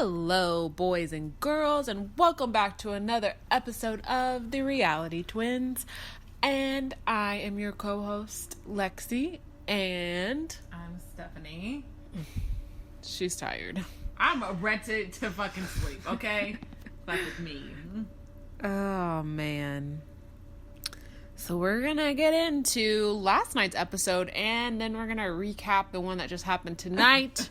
Hello, boys and girls, and welcome back to another episode of The Reality Twins. And I am your co-host, Lexi, and... I'm Stephanie. She's tired. I'm ready to fucking sleep, okay? Fuck with me. Oh, man. So we're gonna get into last night's episode, and then we're gonna recap the one that just happened tonight.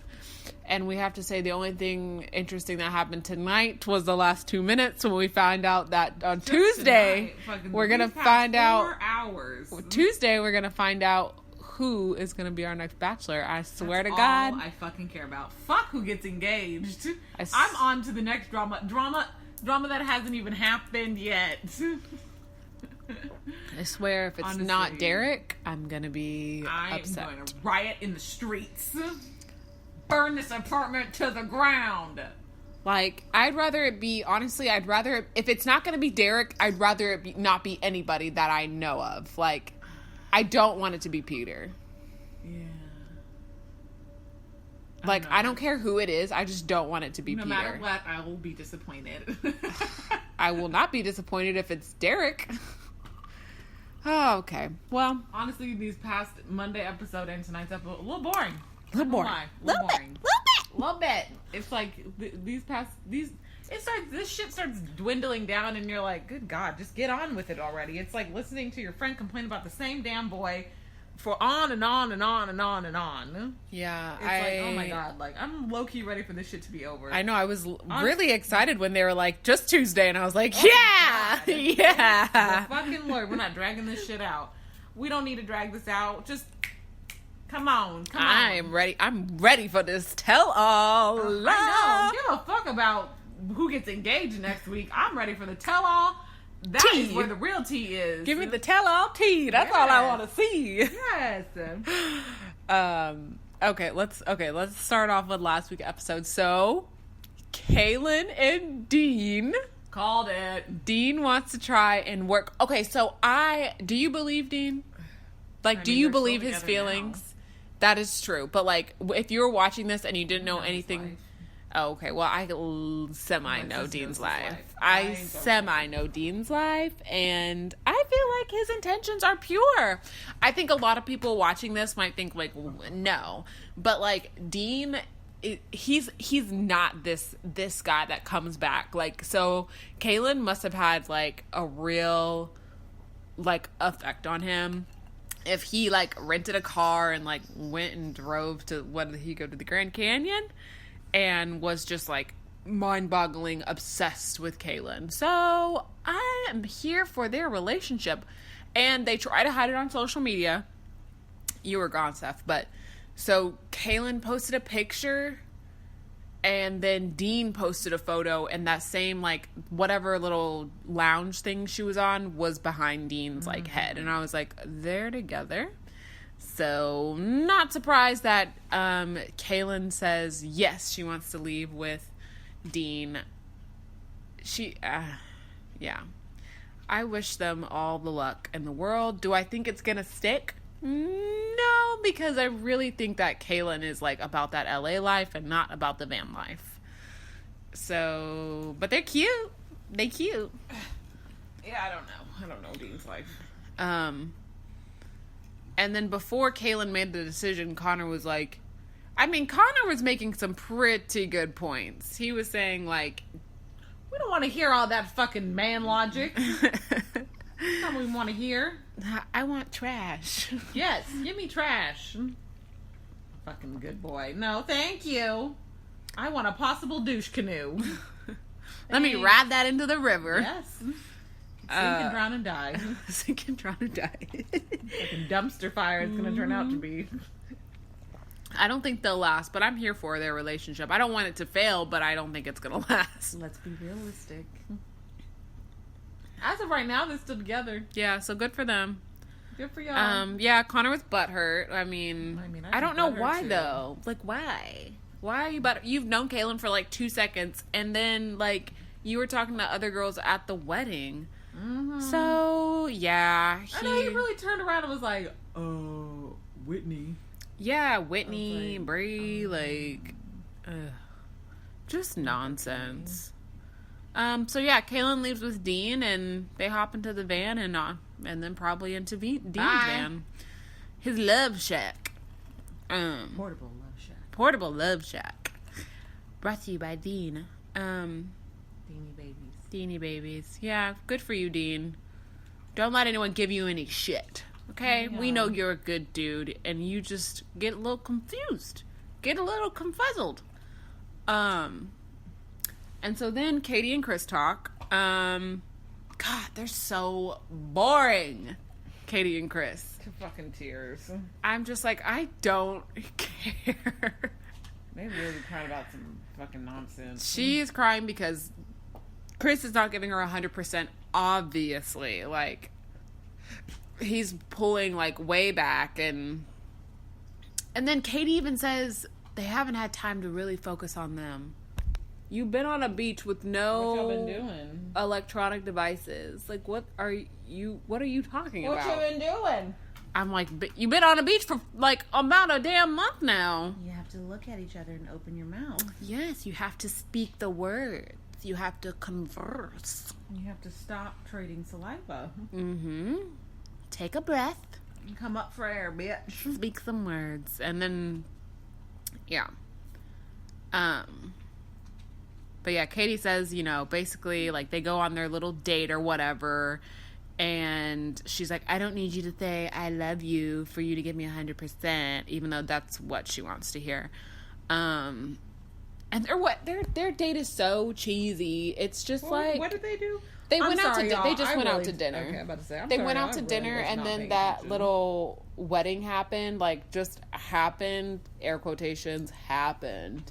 And we have to say the only thing interesting that happened tonight was the last 2 minutes when we found out that on Tuesday we're going to find out 4 hours. Tuesday we're going to find out who is going to be our next bachelor. I swear That's to God. all I fucking care about. Fuck who gets engaged. I'm on to the next drama that hasn't even happened yet. I swear if it's Honestly, not Derek, I'm going to be upset. I'm going to riot in the streets. Burn this apartment to the ground. Like, I'd rather it be, honestly, if it's not going to be Derek, I'd rather it not be anybody that I know of. Like, I don't want it to be Peter. Yeah. Like, I don't care who it is, I just don't want it to be Peter. No matter what, I will be disappointed. I will not be disappointed if it's Derek. Oh, okay. Well. Honestly, these past Monday episode and tonight's episode, a little boring. A little boring. A little bit. It's like this shit starts dwindling down, and you're like, good God, just get on with it already. It's like listening to your friend complain about the same damn boy for on and on and on and on and on. Yeah, it's like, oh my God, like I'm low key ready for this shit to be over. I know. I was really excited when they were like, just Tuesday, and I was like, yeah, yeah. The fucking Lord, we're not dragging this shit out. We don't need to drag this out. Just. Come on. I am ready. I'm ready for this tell-all. I know. Give a fuck about who gets engaged next week. I'm ready for the tell-all. That is where the real tea is. Give me the tell-all tea. That's all I want to see. Yes. Okay, let's start off with last week's episode. So, Caelynn and Dean. Called it. Dean wants to try and work. Okay, so do you believe Dean? Like, do you believe his feelings? Now. That is true. But, like, if you were watching this and you didn't know anything... Oh, okay. Well, I semi-know Dean's life. I semi-know Dean's life, and I feel like his intentions are pure. I think a lot of people watching this might think, like, no. But, like, Dean... He's not this guy that comes back. Like, so Caelynn must have had, like, a real, like, effect on him. If he, like, rented a car and, like, went and drove to, what did he go to, the Grand Canyon? And was just, like, mind-boggling obsessed with Caelynn. So, I am here for their relationship. And they try to hide it on social media. You were gone, Steph. But, so, Caelynn posted a picture, and then Dean posted a photo, and that same, like, whatever little lounge thing she was on was behind Dean's, like, head. And I was like, they're together. So, not surprised that Caelynn says, yes, she wants to leave with Dean. Yeah. I wish them all the luck in the world. Do I think it's gonna stick? No, because I really think that Caelynn is, like, about that LA life and not about the van life. So, but they're cute. They cute. Yeah, I don't know Dean's life. And then before Caelynn made the decision, Connor was like, Connor was making some pretty good points. He was saying, like, we don't want to hear all that fucking man logic. That's not what we want to hear. I want trash. Yes, give me trash. Fucking good boy. No, thank you. I want a possible douche canoe. Let me ride that into the river. Yes. Sink and drown and die. Sink and drown and die. Fucking dumpster fire it's going to turn out to be. I don't think they'll last, but I'm here for their relationship. I don't want it to fail, but I don't think it's going to last. Let's be realistic. As of right now, they're still together. Yeah, so good for them. Good for y'all. Yeah, Connor was butthurt. I don't know why, though. Like, why? Why are you butthurt? You've known Caelynn for, like, 2 seconds, and then, like, you were talking to other girls at the wedding. Mm-hmm. So, yeah. I know he really turned around and was like, Whitney. Yeah, Whitney, like, Brie, like... Just nonsense. So yeah, Caelynn leaves with Dean, and they hop into the van, and then probably into Dean's van. His love shack. Portable love shack. Brought to you by Dean. Deanie babies. Yeah, good for you, Dean. Don't let anyone give you any shit. Okay? Yeah. We know you're a good dude, and you just get a little confused. Get a little confuzzled. And so then Katie and Chris talk. God, they're so boring. Katie and Chris. Fucking tears. I'm just like, I don't care. They really crying about some fucking nonsense. She is crying because Chris is not giving her 100%, obviously. Like, he's pulling, like, way back. And then Katie even says they haven't had time to really focus on them. You've been on a beach with no what y'all been doing? Electronic devices. Like, what are you talking about? What you been doing? I'm like, you've been on a beach for, like, about a damn month now. You have to look at each other and open your mouth. Yes, you have to speak the words. You have to converse. You have to stop trading saliva. Mm-hmm. Take a breath. And come up for air, bitch. Speak some words. And then, yeah. But yeah, Katie says, basically, like, they go on their little date or whatever, and she's like, I don't need you to say I love you for you to give me 100%, even though that's what she wants to hear. And their date is so cheesy. It's just what did they do? They went out to dinner. Okay, I'm about to say. They went out to dinner, and then that little wedding happened. Like, just happened. Air quotations, happened.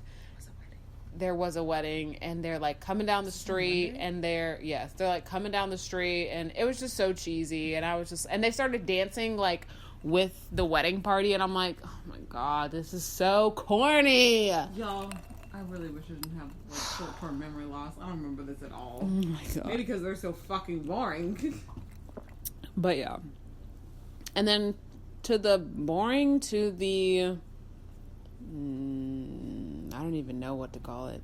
There was a wedding, and they're like coming down the street, and they're like coming down the street, and it was just so cheesy. And and they started dancing like with the wedding party, and I'm like, oh my god, this is so corny. Y'all, I really wish I didn't have like short-term memory loss. I don't remember this at all. Oh my god. Maybe because they're so fucking boring. But yeah. And then to the I don't even know what to call it.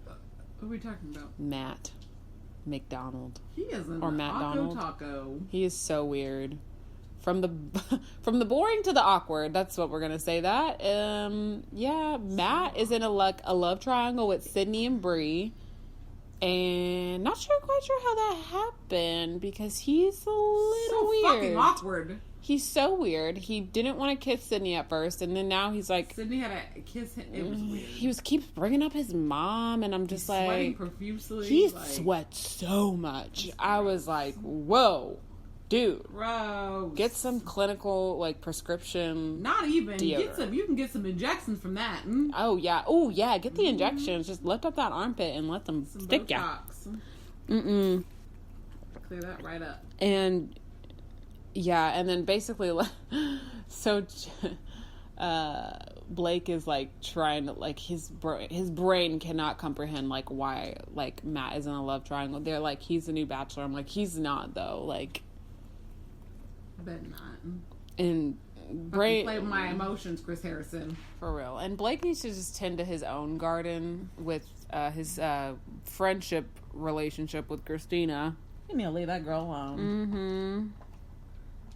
What are we talking about? Matt McDonald. He is an Matt Donald. taco. He is so weird. From the boring to the awkward. That's what we're gonna say. That yeah. Matt is in a love triangle with Sydney and Bree, and quite sure how that happened because he's a little weird. Fucking awkward. He's so weird. He didn't want to kiss Sydney at first, and then now he's like... Sydney had to kiss him. It was weird. He keeps bringing up his mom, and I'm just like... sweating profusely. He sweats so much. I was like, whoa, dude. Gross. Get some clinical, like, prescription... Not even. Deodorant. You can get some injections from that. Oh, yeah. Oh, yeah. Get the injections. Just lift up that armpit and let them stick ya. Clear that right up. And... yeah, and then basically, so Blake is like trying to like his brain cannot comprehend like why like Matt is in a love triangle. They're like he's the new bachelor. I'm like he's not though. Like, bet not. And Blake play with my emotions, Chris Harrison, for real. And Blake needs to just tend to his own garden with his friendship relationship with Christina. You need to leave that girl alone. Mm-hmm.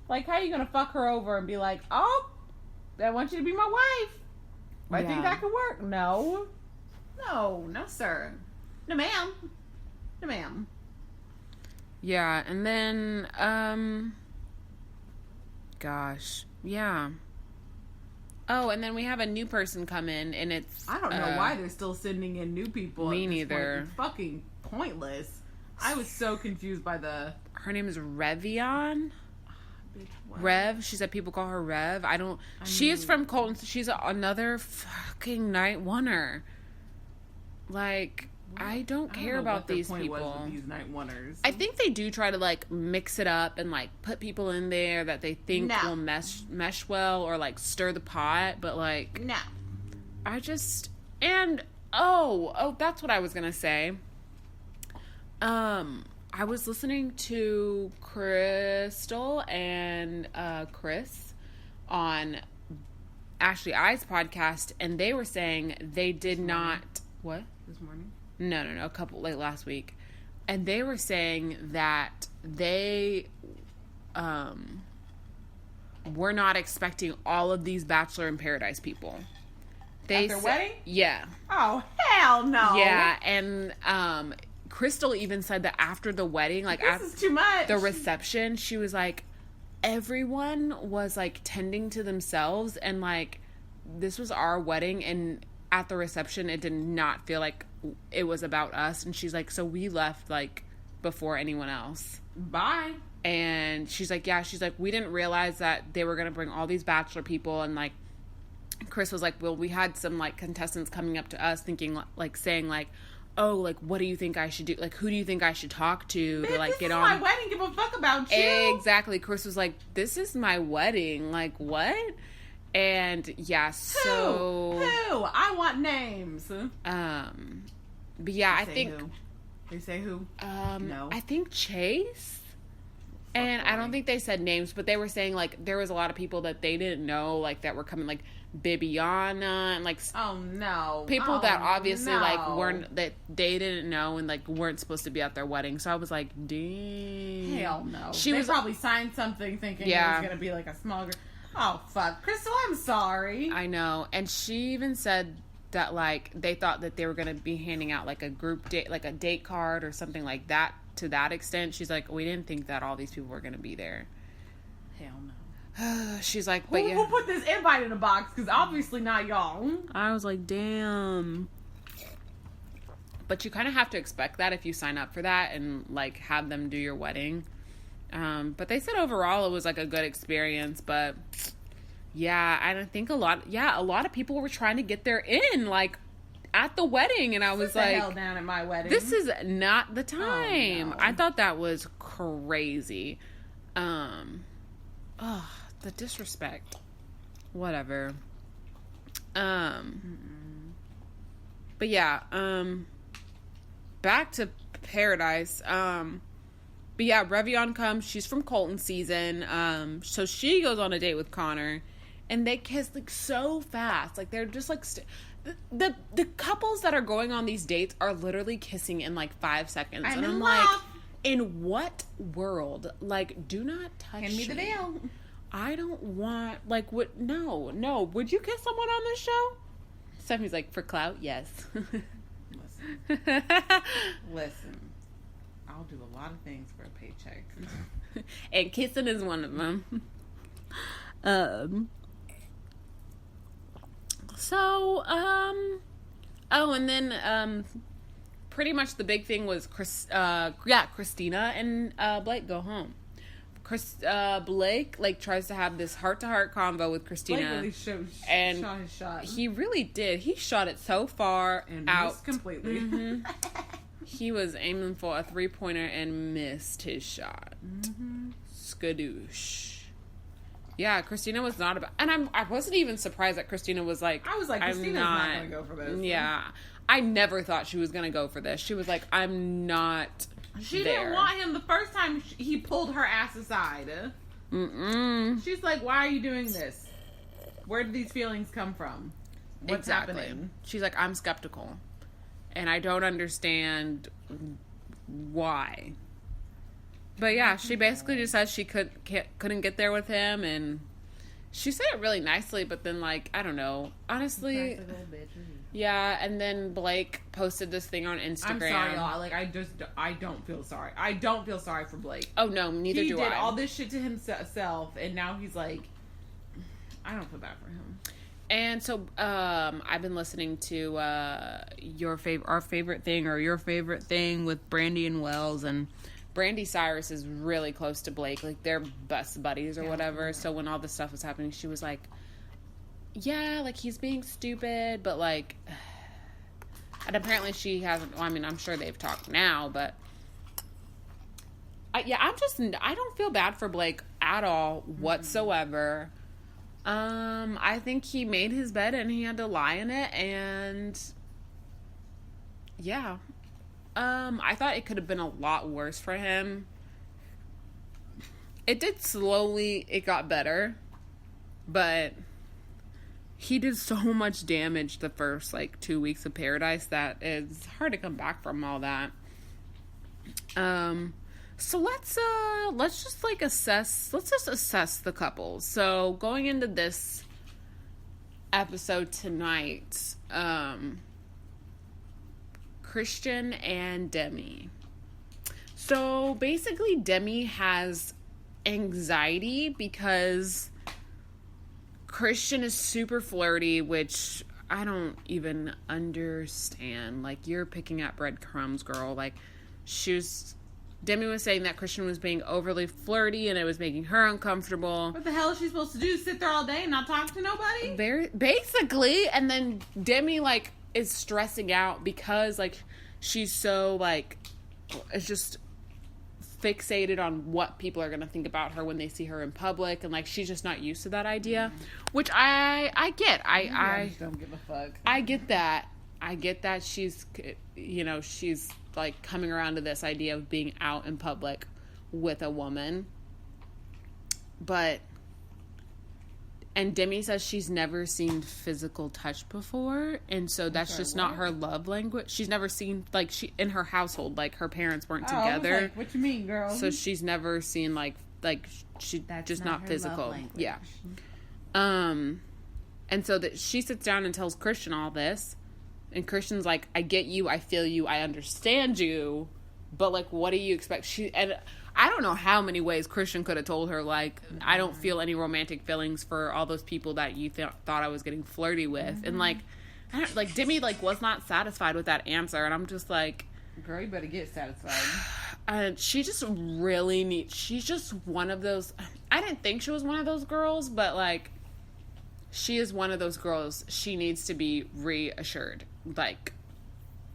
Like, how are you going to fuck her over and be like, oh, I want you to be my wife. I think that could work. No. No, sir. No, ma'am. No, ma'am. Yeah, and then, gosh, yeah. Oh, and then we have a new person come in, and it's... I don't know why they're still sending in new people. Me neither. It's fucking pointless. I was so confused by her name is Revion. Rev. She said people call her Rev. She is from Colton. She's another fucking night oneer. Like, I don't care about these people. These night oneers. I think they do try to like mix it up and like put people in there that they think will mesh well or like stir the pot. But like, no. I just that's what I was gonna say. I was listening to Crystal and Chris on Ashley I's podcast, and they were saying they did not What? This morning? No, a couple, like, last week. And they were saying that they were not expecting all of these Bachelor in Paradise people. At their wedding? Yeah. Oh, hell no. Yeah, and Crystal even said that after the wedding, like, this is too much. The reception, she was like, everyone was, like, tending to themselves, and, like, this was our wedding, and at the reception, it did not feel like it was about us. And she's like, so we left, like, before anyone else. Bye. And she's like, yeah, we didn't realize that they were going to bring all these Bachelor people. And, like, Chris was like, well, we had some, like, contestants coming up to us thinking, like, saying, like, oh, like, what do you think I should do? Like, who do you think I should talk to like, get on? This is my wedding. Give a fuck about you. Exactly. Chris was like, this is my wedding. Like, what? And, yeah, so... Who? I want names. But, yeah, I think... Who? They say who? No. I think Chase. And I don't think they said names, but they were saying, like, there was a lot of people that they didn't know, like, that were coming, like, Bibiana and, like... Oh, no. People that obviously, like, weren't... That they didn't know and, like, weren't supposed to be at their wedding. So I was like, dang. Hell no. They probably signed something thinking it was going to be, like, a small group. Oh, fuck. Crystal, I'm sorry. I know. And she even said that, like, they thought that they were going to be handing out, like, a group date, like, a date card or something like that. To that extent, she's like, we didn't think that all these people were going to be there. Hell no. She's like, but Who put this invite in a box? Because obviously not y'all. I was like, damn. But you kind of have to expect that if you sign up for that and, like, have them do your wedding. But they said overall it was, like, a good experience. But, yeah, I think a lot of people were trying to get their in, like, at the wedding, and I was like, hell down at my wedding. This is not the time. Oh, no. I thought that was crazy. The disrespect. Whatever. But yeah, back to Paradise. But yeah, Revion comes. She's from Colton season. So she goes on a date with Connor, and they kiss, like, so fast. Like, they're just, like, the couples that are going on these dates are literally kissing in, like, 5 seconds. I'm and I'm like, in what world? Like, do not touch me. Hand me the veil. I don't want, like, what? No. Would you kiss someone on this show? Stephanie's like, for clout? Yes. Listen. I'll do a lot of things for a paycheck. And kissing is one of them. And then, pretty much the big thing was Christina and Blake go home. Blake, like, tries to have this heart-to-heart convo with Christina. Blake really shot his shot. He really did. He shot it so far and out. Missed completely. Mm-hmm. He was aiming for a 3-pointer and missed his shot. Mm-hmm. Skadoosh. Yeah, Christina was not about... And I wasn't even surprised that Christina was like... I was like, Christina's not going to go for this. Yeah. I never thought she was going to go for this. She was like, I'm not She there. didn't want him the first time he pulled her ass aside. Mm-mm. She's like, why are you doing this? Where did these feelings come from? What's happening? She's like, I'm skeptical. And I don't understand why. But yeah, she basically just said she couldn't get there with him, and she said it really nicely, but then, like, I don't know. Honestly, yeah, and then Blake posted this thing on Instagram. I'm sorry, y'all. Like, I don't feel sorry. I don't feel sorry for Blake. Oh, no, neither do I. He did all this shit to himself, and now he's like, I don't feel bad for him. And so, I've been listening to our favorite thing with Brandy and Wells, and Brandy Cyrus is really close to Blake, like they're best buddies or whatever. Yeah. So when all this stuff was happening, she was like, yeah, like he's being stupid, but like, and apparently she hasn't, well, I mean, I'm sure they've talked now, but I don't feel bad for Blake at all whatsoever. I think he made his bed and he had to lie in it, and yeah. I thought it could have been a lot worse for him. It got better, but he did so much damage the first, like, 2 weeks of Paradise that it's hard to come back from all that. So let's just assess the couples. So going into this episode tonight, Christian and Demi. So basically Demi has anxiety because Christian is super flirty, which I don't even understand. Like, you're picking at breadcrumbs, girl. Like, Demi was saying that Christian was being overly flirty and it was making her uncomfortable. What the hell is she supposed to do? Sit there all day and not talk to nobody? Basically. And then Demi, like, is stressing out because, like, she's so, like, it's just fixated on what people are going to think about her when they see her in public. And, like, she's just not used to that idea, which I get. I just don't give a fuck. I get that. I get that she's, you know, she's, like, coming around to this idea of being out in public with a woman. And Demi says she's never seen physical touch before, and so that's just not her love language. She's never seen, like, in her household, like, her parents weren't together. Like, what you mean, girl? So she's never seen, like she that's just not physical. Yeah. And so that she sits down and tells Christian all this. And Christian's like, I get you, I feel you, I understand you, but, like, what do you expect? And I don't know how many ways Christian could have told her, like, I don't feel any romantic feelings for all those people that you thought I was getting flirty with. And, like, Demi, like, was not satisfied with that answer. And I'm just like, girl, you better get satisfied. And she just really she's just one of those, I didn't think she was one of those girls, but, like, she is one of those girls. She needs to be reassured, like,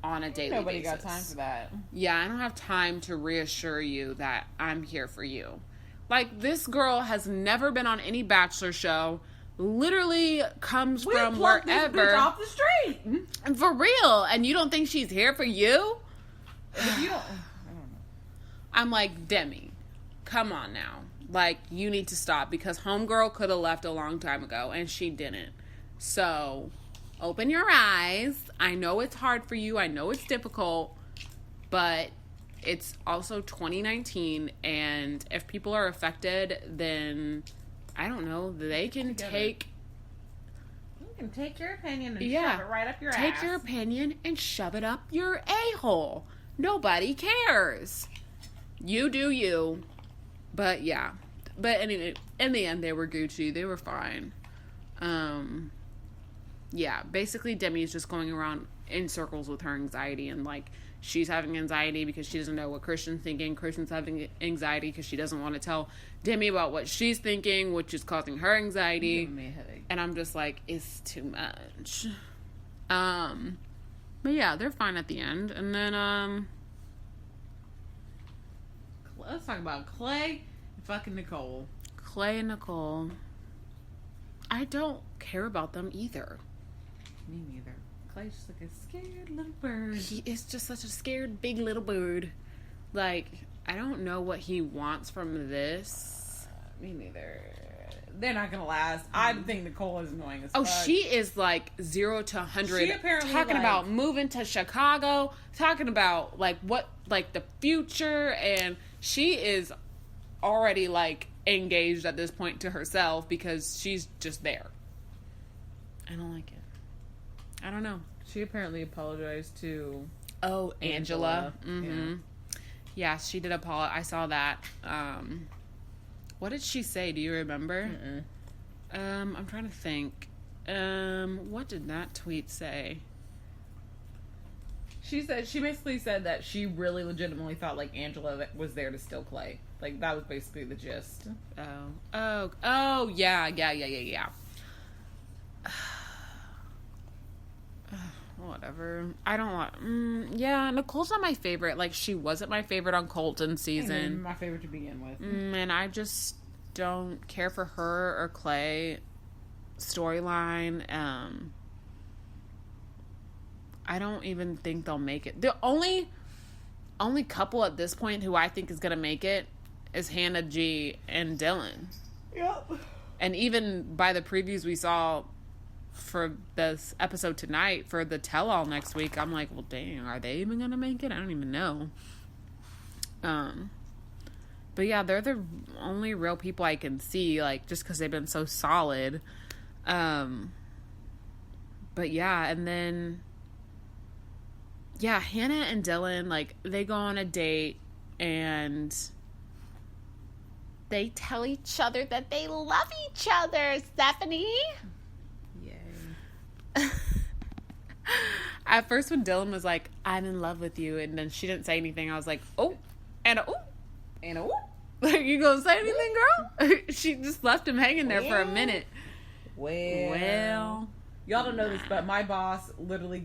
on a daily basis. Nobody got time for that. Yeah, I don't have time to reassure you that I'm here for you. Like, this girl has never been on any Bachelor show. Literally comes from wherever. This bitch off the street. For real. And you don't think she's here for you? If you don't, I don't know. I'm like, Demi, come on now. Like, you need to stop, because homegirl could have left a long time ago and she didn't. So, open your eyes. I know it's hard for you. I know it's difficult, but it's also 2019, and if people are affected, then I don't know, they can take... You can take your opinion and shove it right up your ass. Take your opinion and shove it up your a-hole. Nobody cares. You do you. But yeah. But anyway, in the end, they were Gucci. They were fine. Yeah, basically Demi is just going around in circles with her anxiety, and, like, she's having anxiety because she doesn't know what Christian's thinking. Christian's having anxiety because she doesn't want to tell Demi about what she's thinking, which is causing her anxiety. Giving me a headache. And I'm just like, it's too much. But yeah, they're fine at the end. And then, let's talk about Clay and fucking Nicole. Clay and Nicole. I don't care about them either. Me neither. Clay's just like a scared little bird. He is just such a scared big little bird. Like, I don't know what he wants from this. Me neither. They're not gonna last. I think Nicole is annoying as fuck. Oh, she is like 0 to 100. She apparently talking about moving to Chicago, talking about, like, what, like, the future, and she is already, like, engaged at this point to herself because she's just there. I don't like it. I don't know. She apparently apologized to... Oh, Angela. Mm-hmm. Yeah, she did apologize. I saw that. What did she say? Do you remember? I'm trying to think. What did that tweet say? She basically said that she really legitimately thought, like, Angela was there to steal Clay. Like, that was basically the gist. Oh, yeah. Whatever. I don't want... yeah, Nicole's not my favorite. Like, she wasn't my favorite on Colton's season. My favorite to begin with. And I just don't care for her or Clay storyline. I don't even think they'll make it. The only couple at this point who I think is going to make it is Hannah G and Dylan. Yep. And even by the previews we saw, for this episode tonight for the tell-all next week. I'm like, well, dang, are they even gonna make it? I don't even know. But yeah, they're the only real people I can see, like, just because they've been so solid. But yeah, and then yeah, Hannah and Dylan, like, they go on a date and they tell each other that they love each other, Stephanie. Yay. At first when Dylan was like, I'm in love with you, and then she didn't say anything, I was like, oh, and a ooh, and a ooh. Like, you gonna say anything, girl? She just left him hanging there for a minute. Well. Y'all don't know this, but my boss literally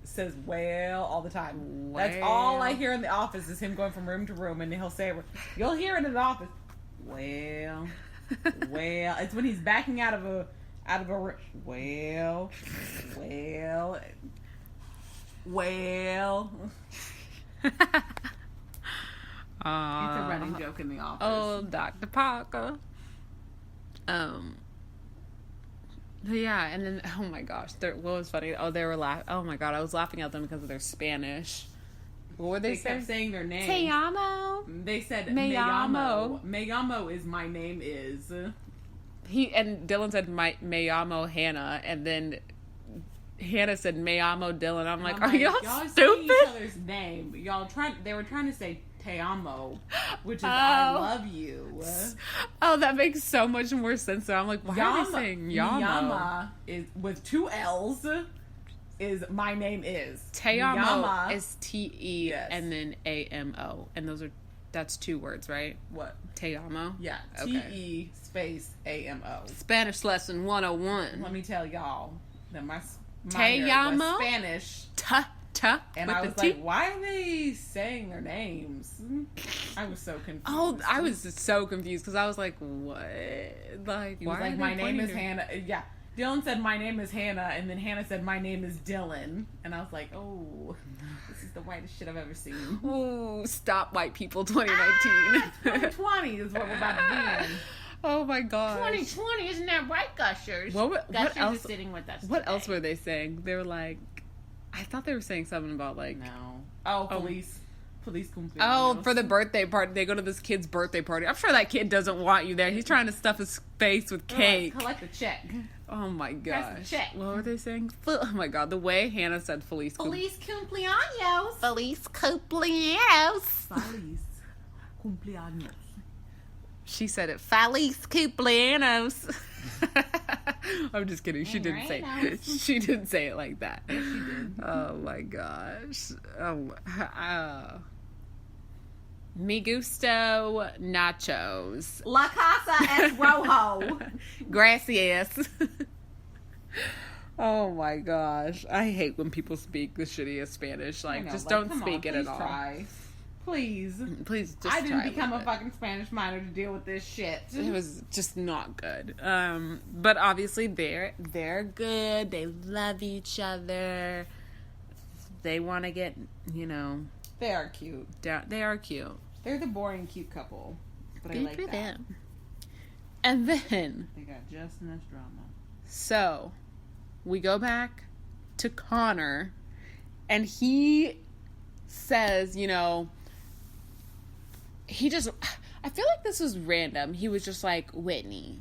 says well all the time. Well. That's all I hear in the office is him going from room to room, and he'll say, you'll hear it in the office. Well. It's when he's backing out of a well. It's a running joke in the office. Oh, Dr. Parker. Yeah, and then, oh my gosh, what was funny? Oh, they were laughing. Oh my god, I was laughing at them because of their Spanish. What were they saying? Kept saying their name. Te amo. They said me amo. Me amo is my name is. And Dylan said me amo Hannah, and then Hannah said me amo Dylan. I'm like, are y'all stupid? Saying each other's name. They were trying to say te amo, which is I love you. Oh, that makes so much more sense. So I'm like, why are they saying Yama? Yama is with 2 L's. Is my name is Te amo is Te and then AMO, and that's 2 words, right? What? Te amo? Yeah. Okay. TE space AMO. Spanish lesson 101. Let me tell y'all that my Te amo was Spanish. And I was like, why are they saying their names? I was so confused. Oh, I was so confused because I was like, what? Like, why? Like, my name is Hannah. Yeah. Dylan said, my name is Hannah. And then Hannah said, my name is Dylan. And I was like, oh, this is the whitest shit I've ever seen. Ooh, stop white people 2019. 2020 is what we're about to be in. Oh my gosh. 2020, isn't that right, Gushers? What else? Is sitting with us what today. else were they saying? They were like, I thought they were saying something about like police cumpleaños. Oh, for the birthday party. They go to this kid's birthday party. I'm sure that kid doesn't want you there. He's trying to stuff his face with cake. Collect the check. Oh my gosh. Press the check. What were they saying? Oh my god, the way Hannah said Feliz cumpleaños. Feliz cumpleaños. Feliz cumpleaños. She said it. Feliz cumpleaños. I'm just kidding. She didn't say it. She didn't say it like that. Yes, she did. Oh my gosh. Me gusto nachos. La casa es rojo. Gracias. Oh my gosh. I hate when people speak the shittiest Spanish. Like, just don't speak it at all. Try. Please just I didn't become a fucking Spanish minor to deal with this shit. It was just not good. But obviously they're good. They love each other. They want to get, They are cute. They are cute. They're the boring cute couple. But good I like for that. them. And then they got just enough drama. So we go back to Connor, and he says, I feel like this was random. He was just like, Whitney,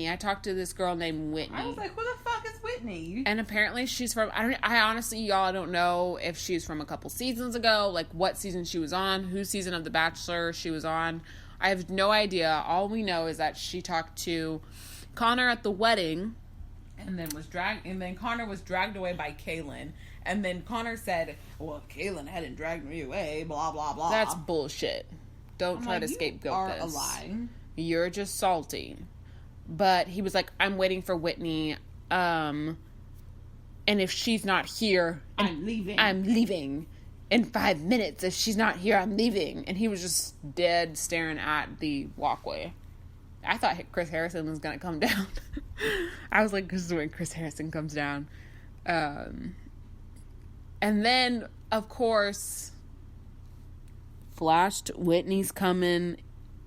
I talked to this girl named Whitney. I was like, who the fuck is Whitney? And apparently she's from, I honestly, y'all, don't know if she's from a couple seasons ago, like what season she was on, whose season of The Bachelor she was on. I have no idea. All we know is that she talked to Connor at the wedding. And then Connor was dragged away by Caelynn. And then Connor said, well, Caelynn hadn't dragged me away, blah, blah, blah. That's bullshit. Don't try to scapegoat this. You are a lie. You're just salty. But he was like, I'm waiting for Whitney. And if she's not here... I'm leaving. I'm leaving. In 5 minutes. If she's not here, I'm leaving. And he was just dead staring at the walkway. I thought Chris Harrison was going to come down. I was like, this is when Chris Harrison comes down. And then, of course, flashed Whitney's coming,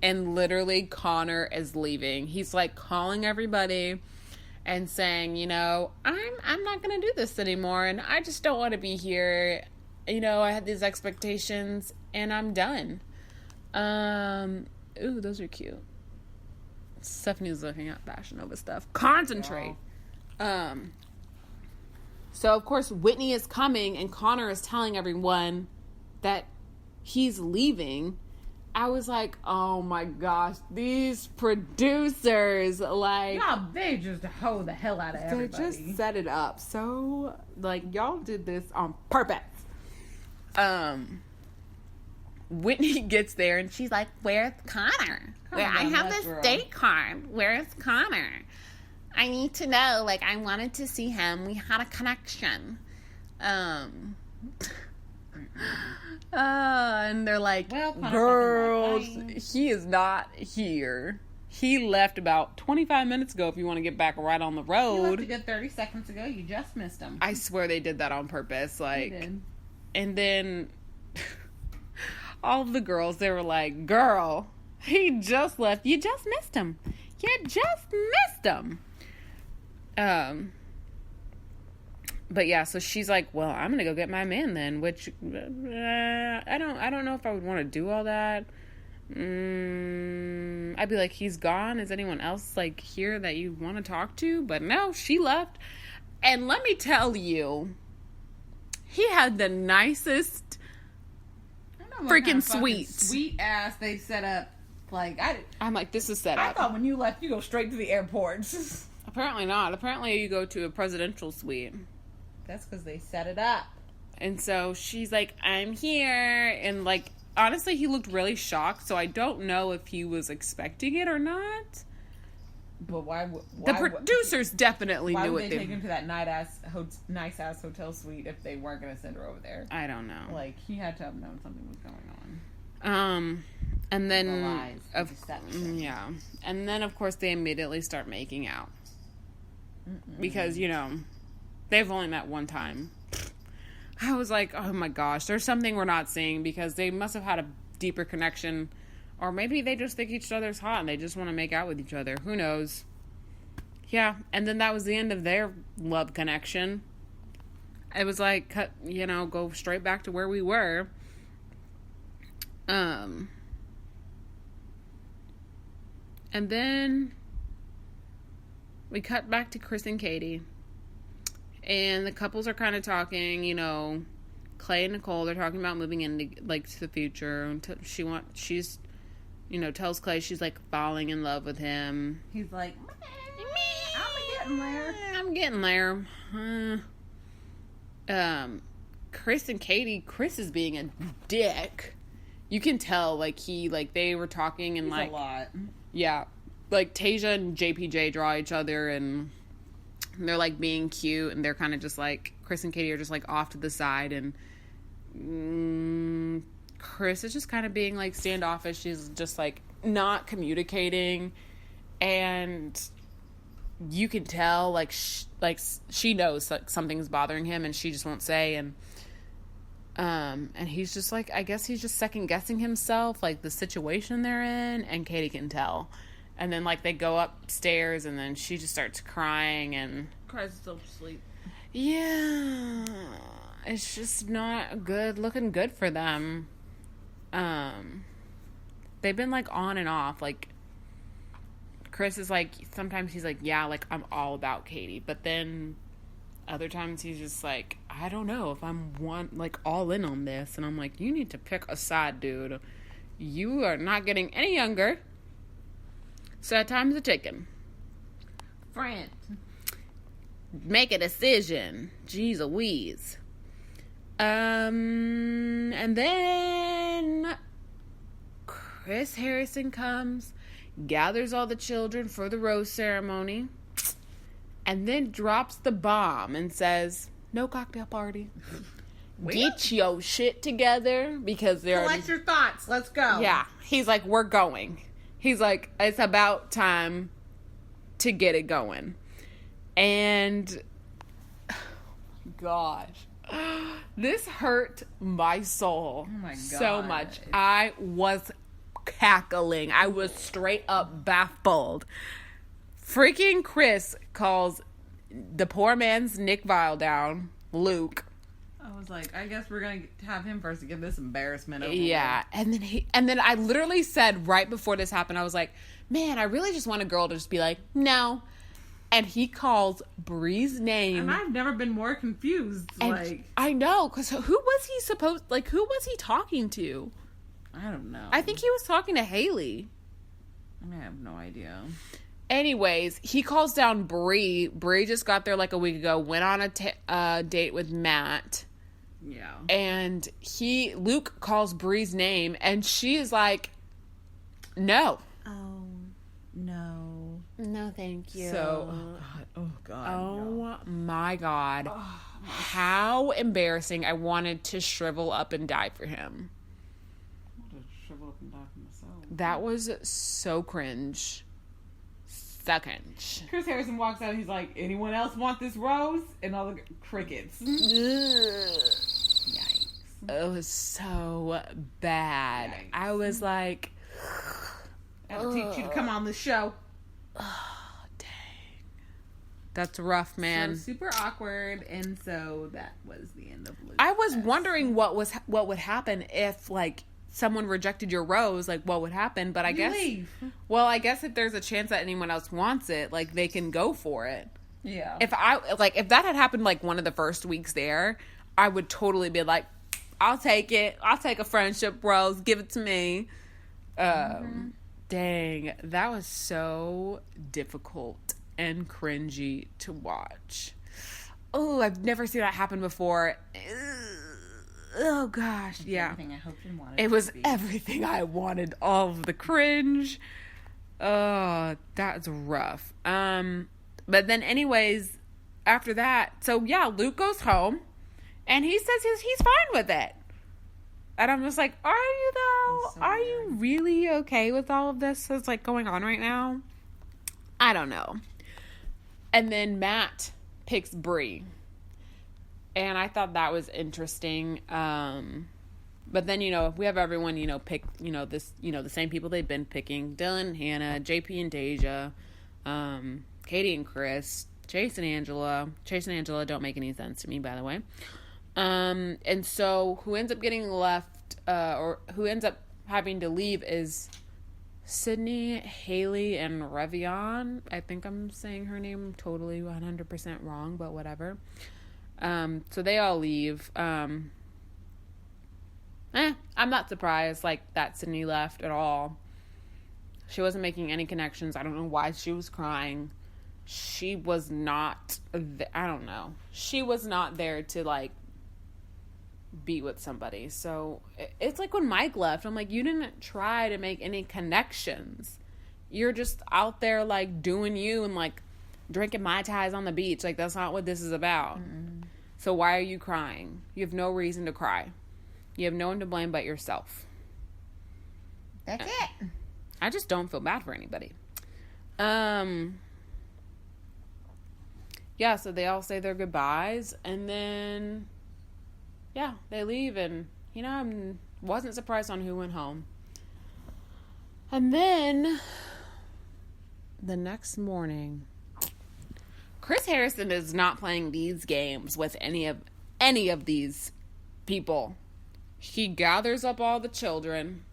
and literally Connor is leaving. He's like calling everybody, and saying, you know, I'm not going to do this anymore, and I just don't want to be here. You know, I had these expectations, and I'm done. Ooh, those are cute. Stephanie's looking at Fashion Nova stuff. Concentrate. Wow. So, of course, Whitney is coming, and Connor is telling everyone that he's leaving. I was like, oh my gosh, these producers, like... Yeah, they just hoe the hell out of everybody. They just set it up. So, like, y'all did this on purpose. Whitney gets there, and she's like, where's Connor? I have this date card. Where's Connor? I need to know. Like, I wanted to see him. We had a connection. And they're like, well, girls, he is not here. He left about 25 minutes ago if you want to get back right on the road. He left a good 30 seconds ago. You just missed him. I swear they did that on purpose. Like, they did. And then all of the girls, they were like, girl, he just left. You just missed him. You just missed him. But yeah, so she's like, well, I'm gonna go get my man then, which I don't know if I would want to do all that. I'd be like, he's gone. Is anyone else like here that you want to talk to? But no, she left. And let me tell you, he had the nicest freaking suite. Sweet ass they set up. Like I'm like, this is set up. I thought when you left, you go straight to the airport. Apparently not. Apparently you go to a presidential suite. That's because they set it up. And so she's like, I'm here. And like, honestly, he looked really shocked. So I don't know if he was expecting it or not. But why the producers definitely knew would they take him to that nice ass hotel suite if they weren't going to send her over there? I don't know. Like, he had to have known something was going on. And then the lies, yeah. And then of course they immediately start making out. Because, you know, they've only met one time. I was like, oh my gosh, there's something we're not seeing, because they must have had a deeper connection, or maybe they just think each other's hot and they just want to make out with each other. Who knows? Yeah, and then that was the end of their love connection. It was like, go straight back to where we were. And then we cut back to Chris and Katie. And the couples are kind of talking, you know, Clay and Nicole, they're talking about moving into, like, to the future. And she's, you know, tells Clay she's, like, falling in love with him. He's like, I'm getting there. Chris and Katie, Chris is being a dick. You can tell, like, they were talking and, he's like... a lot. Yeah. Like, Tasia and JPJ draw each other, and they're, like, being cute, and they're kind of just, like... Chris and Katie are just, like, off to the side, and... Chris is just kind of being, like, standoffish. She's just, like, not communicating, and you can tell, like, she knows, like, something's bothering him, and she just won't say, and he's just, like, I guess he's just second-guessing himself, like, the situation they're in, and Katie can tell. And then, like, they go upstairs, and then she just starts crying, and... Cries herself to sleep. Yeah. It's just not looking good for them. They've been, like, on and off. Like, Chris is, like, sometimes he's like, yeah, like, I'm all about Katie. But then other times he's just like, I don't know if I'm all in on this. And I'm like, you need to pick a side, dude. You are not getting any younger. So that time's a ticking. Friend. Make a decision. Jeez Louise. And then Chris Harrison comes, gathers all the children for the rose ceremony, and then drops the bomb and says, no cocktail party. Get your shit together, because collect your thoughts. Let's go. Yeah. He's like, we're going. He's like, it's about time to get it going. And, oh my gosh, this hurt my soul so much. I was cackling. I was straight up baffled. Freaking Chris calls the poor man's Nick Vile down, Luke. I was like, I guess we're gonna have him first to get this embarrassment over. Yeah, and then I literally said right before this happened, I was like, man, I really just want a girl to just be like, no. And he calls Bree's name. And I've never been more confused. And I know, because who was he talking to? I don't know. I think he was talking to Haley. I have no idea. Anyways, he calls down Bree. Bree just got there like a week ago, went on a date with Matt. Yeah. And Luke calls Bree's name, and she is like, no. Oh, no. No, thank you. So, oh my God. How embarrassing. I wanted to shrivel up and die for him. I wanted to shrivel up and die for myself. That was so cringe. So cringe. Chris Harrison walks out and he's like, anyone else want this rose? And all the crickets. Yikes. It was so bad. Yikes. I was like, I'll teach you to come on the show. Oh, dang. That's rough, man. So super awkward, and so that was the end of Luke. I was wondering what would happen if, like, someone rejected your rose, like, what would happen, but I guess... leave. Well, I guess if there's a chance that anyone else wants it, like, they can go for it. Yeah. If that had happened, like, one of the first weeks there, I would totally be like, I'll take it. I'll take a friendship rose. Give it to me. Dang, that was so difficult and cringy to watch. Oh, I've never seen that happen before. Oh gosh, yeah. Everything I hoped and wanted. It was everything I wanted. All of the cringe. Oh, that's rough. But then, anyways, after that, so yeah, Luke goes home, and he says he's fine with it. And I'm just like, are you though? So are weird. you really okay with all of this that's like going on right now? I don't know. And then Matt picks Bree. And I thought that was interesting. But then, we have everyone, pick, the same people they've been picking. Dylan, Hannah, JP and Deja, Katie and Chris, Chase and Angela. Chase and Angela don't make any sense to me, by the way. And so who ends up getting left, or who ends up having to leave is Sydney, Haley, and Revion. I think I'm saying her name totally 100% wrong, but whatever. So they all leave. I'm not surprised, that Sydney left at all. She wasn't making any connections. I don't know why she was crying. She was not, I don't know. She was not there to, be with somebody. So it's like when Mike left, I'm like, you didn't try to make any connections. You're just out there, doing you and, drinking Mai Tais on the beach. That's not what this is about. Mm-mm. So why are you crying? You have no reason to cry. You have no one to blame but yourself. That's it. I just don't feel bad for anybody. Yeah, so they all say their goodbyes, and then, yeah, they leave, and, I wasn't surprised on who went home. And then, the next morning, Chris Harrison is not playing these games with any of these people. He gathers up all the children.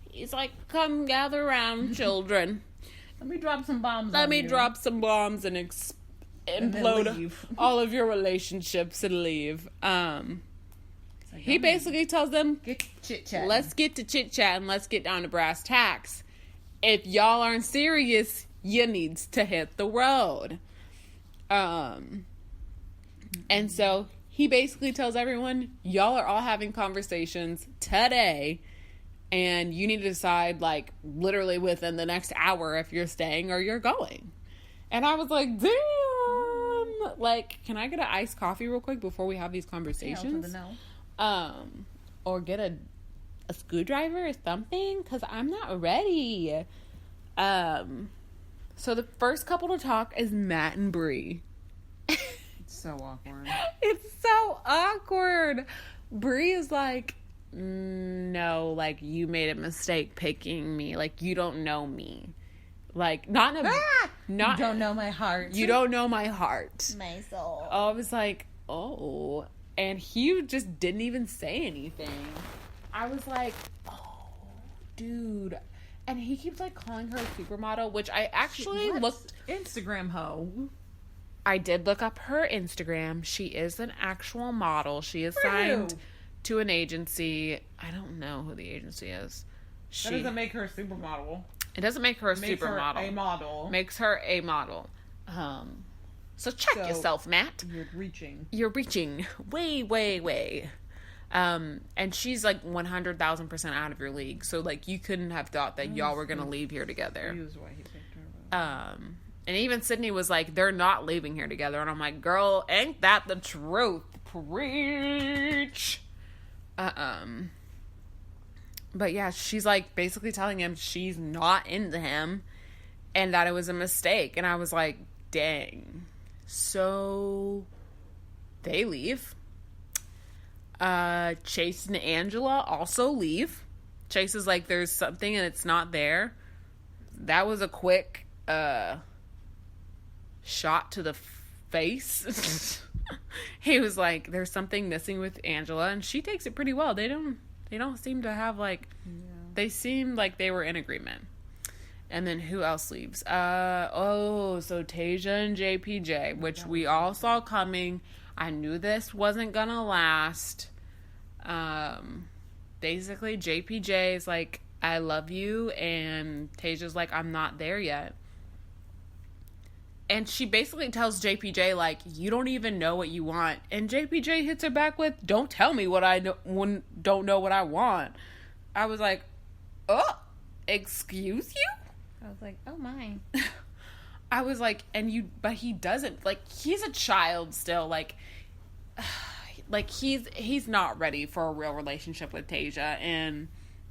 He's like, come gather around, children. Let me drop some bombs Let me drop some bombs and implode all of your relationships and leave. He basically tells them, get chit-chat. Let's get to chit-chat and let's get down to brass tacks. If y'all aren't serious, you needs to hit the road. And so he basically tells everyone, y'all are all having conversations today, and you need to decide, literally within the next hour if you're staying or you're going. And I was like, damn! Can I get an iced coffee real quick before we have these conversations? Yeah, or get a screwdriver or something, because I'm not ready. So the first couple to talk is Matt and Bree. It's so awkward. It's so awkward. Bree is like, no, you made a mistake picking me. You don't know me. Not in a... Not, you don't know my heart. You don't know my heart. My soul. I was like, oh. And he just didn't even say anything. I was like, oh, dude. And he keeps like calling her a supermodel, which I actually looked. Instagram hoe. I did look up her Instagram. She is an actual model. She is signed to an agency. I don't know who the agency is. That doesn't make her a supermodel. It doesn't make her a supermodel. Her a model. Makes her a model. So check yourself, Matt. You're reaching way, way, way. And she's like 100,000% out of your league. So like you couldn't have thought that y'all were gonna leave here together. Why he picked her. And even Sydney was like, they're not leaving here together. And I'm like, girl, ain't that the truth? Preach. But yeah, she's like basically telling him she's not into him and that it was a mistake. And I was like, dang. So they leave. Chase and Angela also leave. Chase is like, there's something and it's not there. That was a quick shot to the face. He was like, there's something missing with Angela, and she takes it pretty well. They don't seem to have like they seemed like they were in agreement. And then who else leaves? So Tasia and JPJ, which we all saw coming. I knew this wasn't gonna last. Basically JPJ is like, I love you, and Tasia's like, I'm not there yet. And she basically tells JPJ, like, you don't even know what you want. And JPJ hits her back with, don't tell me what I don't know what I want. I was like, oh, excuse you? I was like, oh my. I was like, but he doesn't, like, he's a child still, like he's not ready for a real relationship with Tasia. And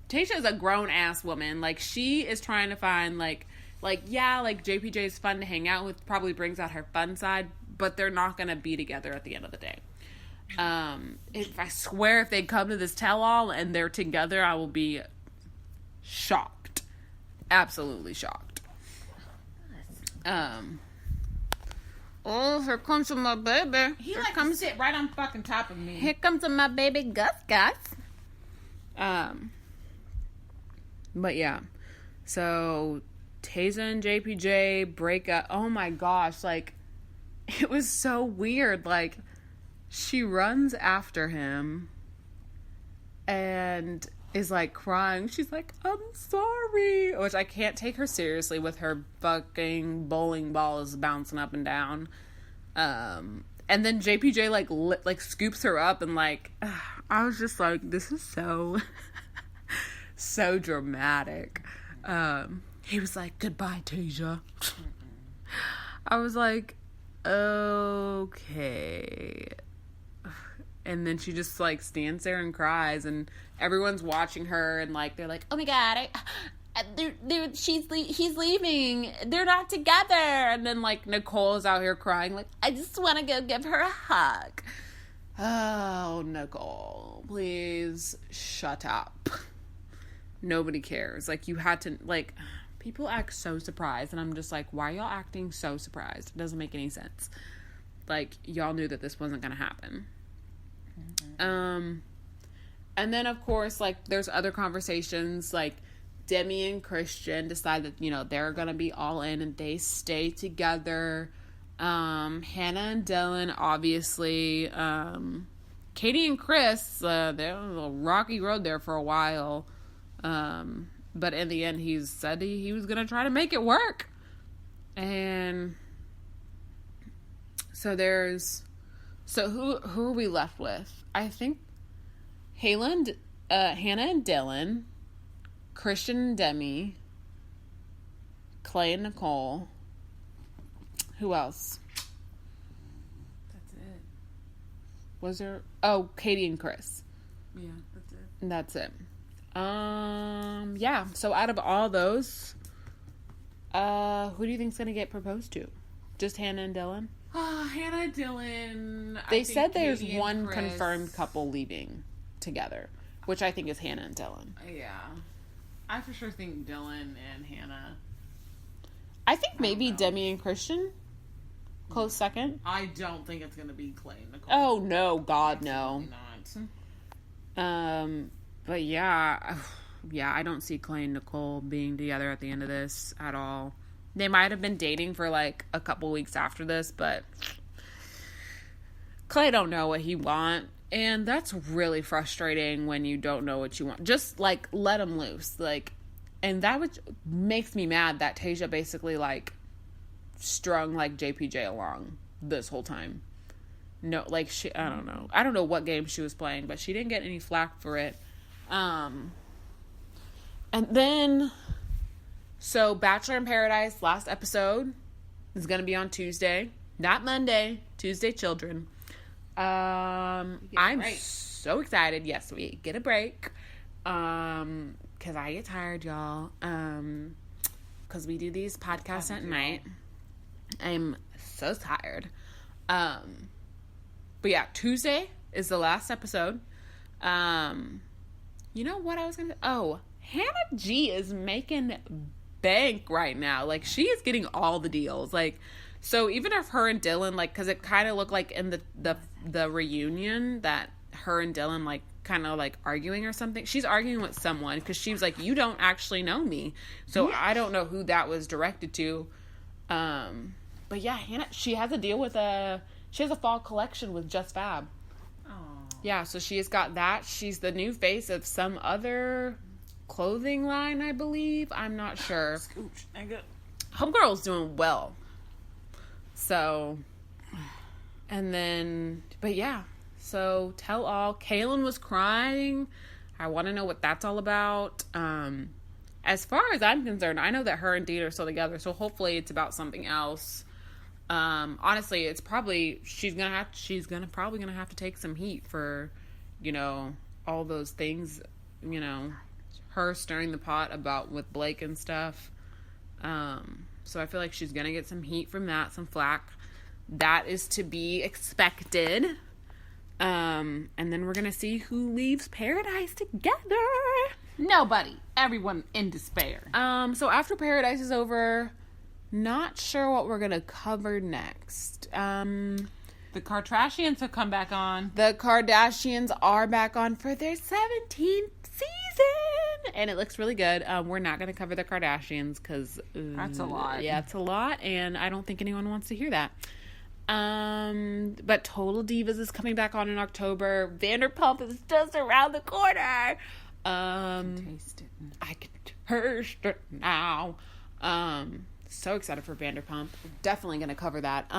Tasia's a grown-ass woman. Like, she is trying to find, like, JPJ is fun to hang out with, probably brings out her fun side, but they're not going to be together at the end of the day. If I swear if they come to this tell-all and they're together, I will be shocked. Absolutely shocked. Oh, here comes my baby. He likes to sit right on fucking top of me. Here comes my baby Gus. But yeah. So Tasia and JPJ break up. Oh my gosh, like, it was so weird. Like, she runs after him and is like crying. She's like, I'm sorry. Which I can't take her seriously with her fucking bowling balls bouncing up and down. And then JPJ like scoops her up and like, I was just like, this is so so dramatic. He was like, goodbye, Tasia. I was like, okay. And then she just like stands there and cries, and everyone's watching her, and like they're like, oh my god, he's leaving. They're not together. And then like Nicole is out here crying, like, I just want to go give her a hug. Oh, Nicole, please shut up. Nobody cares. Like, you had to, like, people act so surprised, and I'm just like, why are y'all acting so surprised? It doesn't make any sense. Like, y'all knew that this wasn't gonna happen. And then of course, like, there's other conversations, like Demi and Christian decide that, you know, they're gonna be all in and they stay together. Hannah and Dylan, obviously. Katie and Chris, they're on a rocky road there for a while. But in the end, he said he was gonna try to make it work. And so who are we left with? I think Hannah and Dylan, Christian and Demi, Clay and Nicole. Who else? That's it. Was there? Oh, Katie and Chris. Yeah, that's it. That's it. Yeah. So out of all those, who do you think's gonna get proposed to? Just Hannah and Dylan? Hannah and Dylan. They said there's one confirmed couple leaving together, which I think is Hannah and Dylan. Yeah. I for sure think Dylan and Hannah. I think maybe Demi and Christian. Close second. I don't think it's going to be Clay and Nicole. Oh, no. God, Absolutely no. not. But yeah, I don't see Clay and Nicole being together at the end of this at all. They might have been dating for like a couple weeks after this, but Clay don't know what he wants. And that's really frustrating when you don't know what you want. Just, like, let him loose. Like, and that makes me mad that Tasia basically, like, strung, like, JPJ along this whole time. No, like, I don't know. I don't know what game she was playing, but she didn't get any flack for it. And then, so Bachelor in Paradise, last episode, is going to be on Tuesday. Not Monday. Tuesday, children. I'm so excited. Yes, we get a break. Cause I get tired, y'all. Cause we do these podcasts at night. I'm so tired. But yeah, Tuesday is the last episode. You know what I was gonna? Oh, Hannah G is making bank right now. Like, she is getting all the deals. Like, so even if her and Dylan, like, because it kind of looked like in the reunion that her and Dylan, like, kind of, like, arguing or something. She's arguing with someone because she was like, you don't actually know me. So I don't know who that was directed to. But yeah, Hannah, she has a deal with she has a fall collection with Just Fab. Oh. Yeah, so she has got that. She's the new face of some other clothing line, I believe. I'm not sure. Homegirl's doing well. So, and then, but yeah, so tell all. Caelynn was crying. I want to know what that's all about. As far as I'm concerned, I know that her and Dean are still together, so hopefully it's about something else. Honestly, it's probably, probably gonna have to take some heat for, you know, all those things, you know, her stirring the pot about with Blake and stuff. So I feel like she's going to get some heat from that, some flack. That is to be expected. And then we're going to see who leaves Paradise together. Nobody. Everyone in despair. So after Paradise is over, not sure what we're going to cover next. The Kardashians have come back on. The Kardashians are back on for their 17th season, and it looks really good. We're not going to cover the Kardashians because that's a lot. Yeah, it's a lot, and I don't think anyone wants to hear that. But Total Divas is coming back on in October. Vanderpump is just around the corner. Taste it. I can taste it now. So excited for Vanderpump. Definitely going to cover that.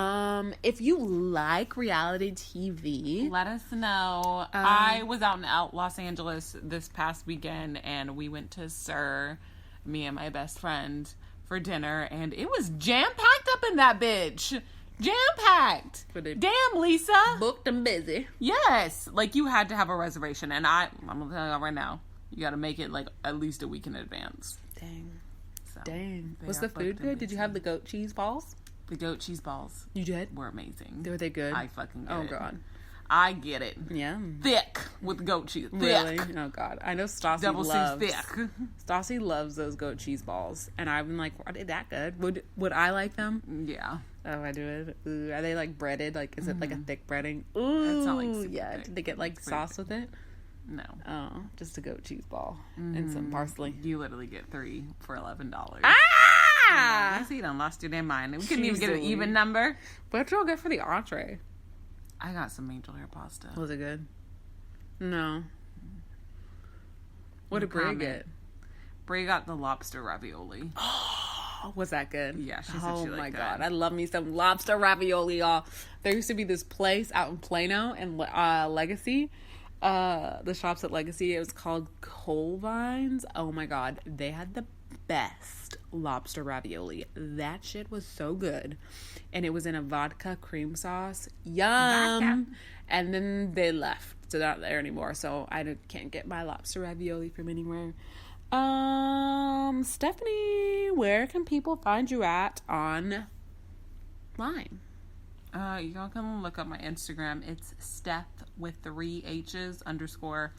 If you like reality TV, let us know. I was out in Los Angeles this past weekend, and we went to Sir, me and my best friend, for dinner, and it was jam-packed up in that bitch. Jam-packed. Damn, Lisa. Booked and busy. Yes. Like, you had to have a reservation, and I'm going to tell you right now, you got to make it, like, at least a week in advance. Dang. Dang. Was the food good? Did you have the goat cheese balls? The goat cheese balls. You did? Were amazing. Were they good? I fucking get it. Oh, God. I get it. Yeah. Thick with goat cheese. Thick. Really? Oh, God. I know Stassi Double loves. C's thick. Stassi loves those goat cheese balls. And I've been like, are they that good? Would I like them? Yeah. Oh, I do it. Ooh, are they, like, breaded? Like, is it, like, a thick breading? Ooh. It's not, like, super yeah. thick. Did they get, like, sauce with it? No. Oh, just a goat cheese ball and some parsley. You literally get 3 for $11. Ah! You done lost your damn mind. We couldn't even get an even number. What'd y'all get for the entree? I got some angel hair pasta. Was it good? No. What did Brie get? Brie got the lobster ravioli. Oh, was that good? Yeah, she said oh she liked my that. God, I love me some lobster ravioli, y'all. There used to be this place out in Plano and Legacy. The shops at Legacy. It was called Coal Vines. Oh my God, they had the best lobster ravioli. That shit was so good, and it was in a vodka cream sauce. Yum. Vodka. And then they left, so they're not there anymore. So I can't get my lobster ravioli from anywhere. Stephanie, where can people find you at online? You can look up my Instagram. It's Steph with 3 H's _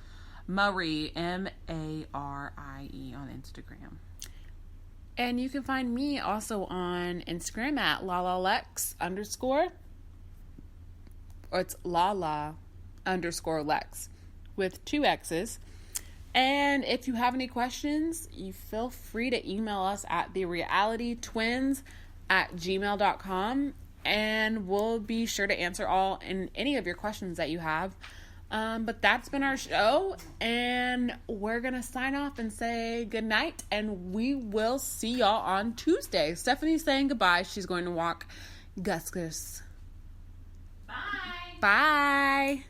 Marie, Marie on Instagram. And you can find me also on Instagram at lalalex_, or it's lala_lex with 2 X's. And if you have any questions, you feel free to email us at therealitytwins@gmail.com, and we'll be sure to answer all and any of your questions that you have. But that's been our show, and we're gonna sign off and say good night, and we will see y'all on Tuesday. Stephanie's saying goodbye. She's going to walk Gus. Bye. Bye.